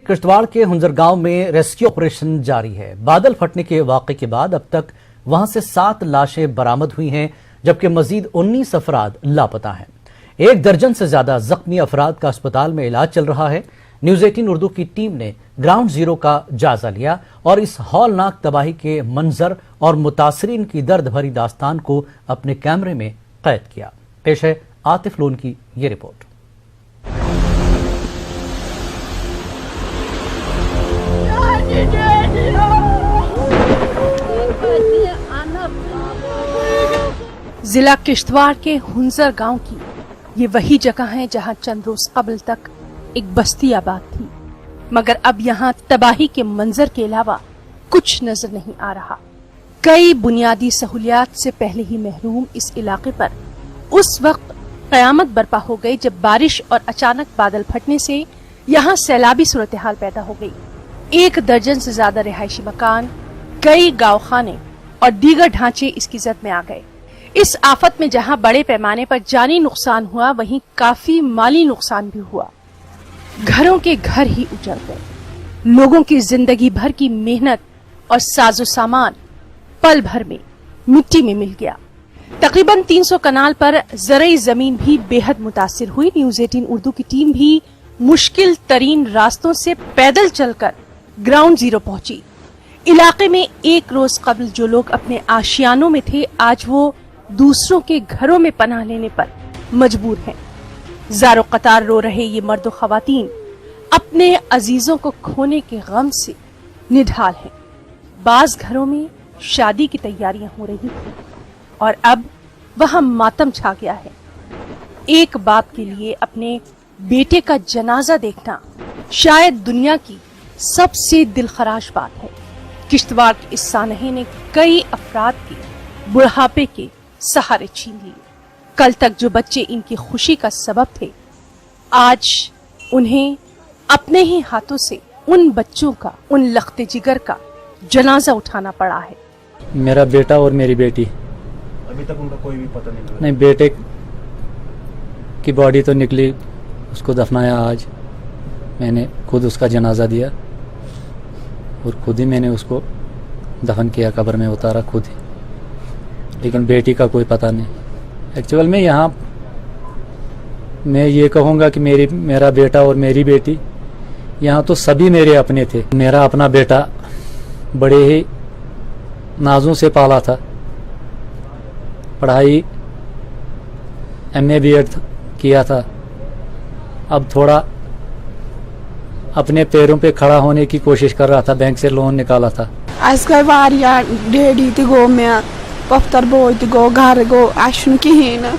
کشتواڑ کے ہنزر گاؤں میں ریسکیو آپریشن جاری ہے۔ بادل پھٹنے کے واقعے کے بعد اب تک وہاں سے 7 لاشیں برآمد ہوئی ہیں، جبکہ مزید 19 افراد لاپتہ ہیں۔ 1 درجن سے زیادہ زخمی افراد کا اسپتال میں علاج چل رہا ہے۔ نیوز 18 اردو کی ٹیم نے گراؤنڈ زیرو کا جائزہ لیا اور اس ہولناک تباہی کے منظر اور متاثرین کی درد بھری داستان کو اپنے کیمرے میں قید کیا۔ پیش ہے عاطف لون کی یہ رپورٹ۔ ضلع کشتواڑ کے ہنزر گاؤں کی یہ وہی جگہ ہے جہاں چند روز قبل تک ایک بستی آباد تھی، مگر اب یہاں تباہی کے منظر کے علاوہ کچھ نظر نہیں آ رہا۔ کئی بنیادی سہولیات سے پہلے ہی محروم اس علاقے پر اس وقت قیامت برپا ہو گئی جب بارش اور اچانک بادل پھٹنے سے یہاں سیلابی صورتحال پیدا ہو گئی۔ 1 درجن سے زیادہ رہائشی مکان، کئی گاؤں خانے اور دیگر ڈھانچے اس کی زد میں آ گئے۔ اس آفت میں جہاں بڑے پیمانے پر جانی نقصان ہوا، وہیں کافی مالی نقصان بھی ہوا۔ گھروں کے گھر ہی اجڑ گئے، لوگوں کی زندگی بھر کی محنت اور ساز و سامان پل بھر میں مٹی میں مل گیا۔ تقریباً 300 کنال پر زرعی زمین بھی بے حد متاثر ہوئی۔ نیوز 18 اردو کی ٹیم بھی مشکل ترین راستوں سے پیدل چل کر گراؤنڈ زیرو پہنچی۔ علاقے میں 1 روز قبل جو لوگ اپنے آشیانوں میں تھے، آج وہ دوسروں کے گھروں میں پناہ لینے پر مجبور ہیں۔ زارو قطار رو رہے یہ مرد و خواتین اپنے عزیزوں کو کھونے کے غم سے نڈھال ہیں۔ بعض گھروں میں شادی کی تیاریاں ہو رہی ہیں اور اب وہاں ماتم چھا گیا ہے۔ ایک باپ کے لیے اپنے بیٹے کا جنازہ دیکھنا شاید دنیا کی سب سے دلخراش بات ہے۔ کشتواڑ کے اس سانحے نے کئی افراد کے بڑھاپے کے سہارے چھین لیے۔ کل تک جو بچے ان کی خوشی کا سبب تھے، آج انہیں اپنے ہی ہاتھوں سے ان بچوں کا، ان لخت جگر کا جنازہ اٹھانا پڑا ہے۔ میرا بیٹا اور میری بیٹی، ابھی تک ان کا کوئی بھی پتہ نہیں لگا۔ نہیں، بیٹے کی باڈی تو نکلی، اس کو دفنایا آج، میں نے خود اس کا جنازہ دیا اور خود ہی میں نے اس کو دفن کیا، قبر میں اتارا خود ہی، لیکن بیٹی کا کوئی پتہ نہیں۔ ایکچوئل میں یہاں میں یہ کہوں گا کہ میرا بیٹا اور میری بیٹی یہاں تو سبھی میرے اپنے تھے۔ میرا اپنا بیٹا بڑے ہی نازوں سے پالا تھا، پڑھائی MA B.Ed کیا تھا، اب تھوڑا اپنے پیروں پہ کھڑا ہونے کی کوشش کر رہا تھا، بینک سے لون نکالا تھا۔ آج گئی واریاہ ڈیڈی تہ گو مےٚ، پۄپھتر بوے تہ گو، گھر گو، اسہِ چھُنہٕ کِہیٖنۍ نہٕ،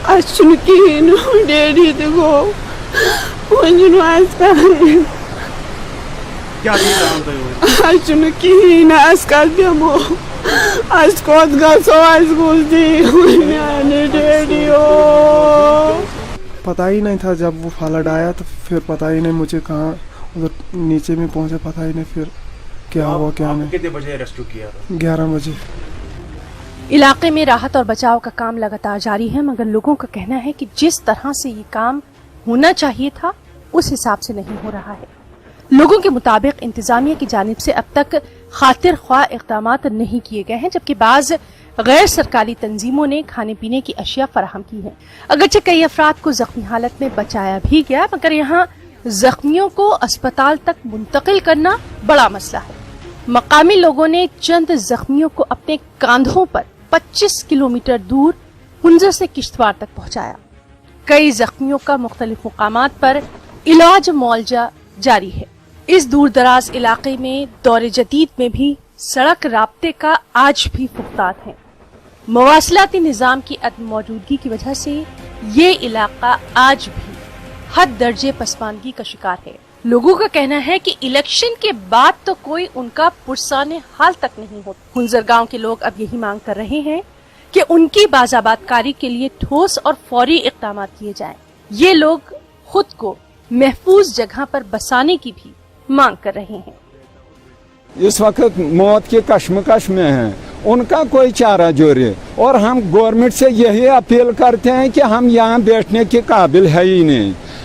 اسہِ چھُنہٕ کِہیٖنۍ نہٕ، ڈیڈی تہ گو، وۄنۍ چھُنہٕ اسہِ کران، اسہِ چھُنہٕ کِہیٖنۍ نہٕ، اسہِ کتھ دِمو، اسہِ کوٚت گژھو، اسہِ گوٚژھ دِیِو میانہِ ڈیڈی او۔ پتہ ہی نہیں تھا جب وہ فلڈ آیا تو پھر پتہ ہی نہیں مجھے کہاں ادھر نیچے میں پہنچے، پتہ ہی نہیں پھر کیا ہوا کیا نہیں۔ کتنے بجے ریسکیو کیا تھا؟ 11 بجے۔ علاقے میں راحت اور بچاؤ کا کام لگاتار جاری ہے، مگر لوگوں کا کہنا ہے کہ جس طرح سے یہ کام ہونا چاہیے تھا اس حساب سے نہیں ہو رہا ہے۔ لوگوں کے مطابق انتظامیہ کی جانب سے اب تک خاطر خواہ اقدامات نہیں کیے گئے ہیں، جبکہ بعض غیر سرکاری تنظیموں نے کھانے پینے کی اشیاء فراہم کی ہیں۔ اگرچہ کئی افراد کو زخمی حالت میں بچایا بھی گیا، مگر یہاں زخمیوں کو اسپتال تک منتقل کرنا بڑا مسئلہ ہے۔ مقامی لوگوں نے چند زخمیوں کو اپنے کاندھوں پر 25 کلومیٹر دور ہنزر سے کشتواڑ تک پہنچایا۔ کئی زخمیوں کا مختلف مقامات پر علاج معالجہ جاری ہے۔ اس دور دراز علاقے میں دور جدید میں بھی سڑک رابطے کا آج بھی فقدان ہے۔ مواصلاتی نظام کی عدم موجودگی کی وجہ سے یہ علاقہ آج بھی حد درجے پسماندگی کا شکار ہے۔ لوگوں کا کہنا ہے کہ الیکشن کے بعد تو کوئی ان کا پرسان حال تک نہیں ہوتا۔ ہنزر گاؤں کے لوگ اب یہی مانگ کر رہے ہیں کہ ان کی بازآباد کاری کے لیے ٹھوس اور فوری اقدامات کیے جائیں۔ یہ لوگ خود کو محفوظ جگہ پر بسانے کی بھی مانگ کر رہے ہیں۔ اس وقت موت کے کشمکش میں ہیں، ان کا کوئی چارہ جوڑے، اور ہم گورنمنٹ سے یہی اپیل کرتے ہیں کہ ہم یہاں بیٹھنے کے قابل ہے ہی نہیں۔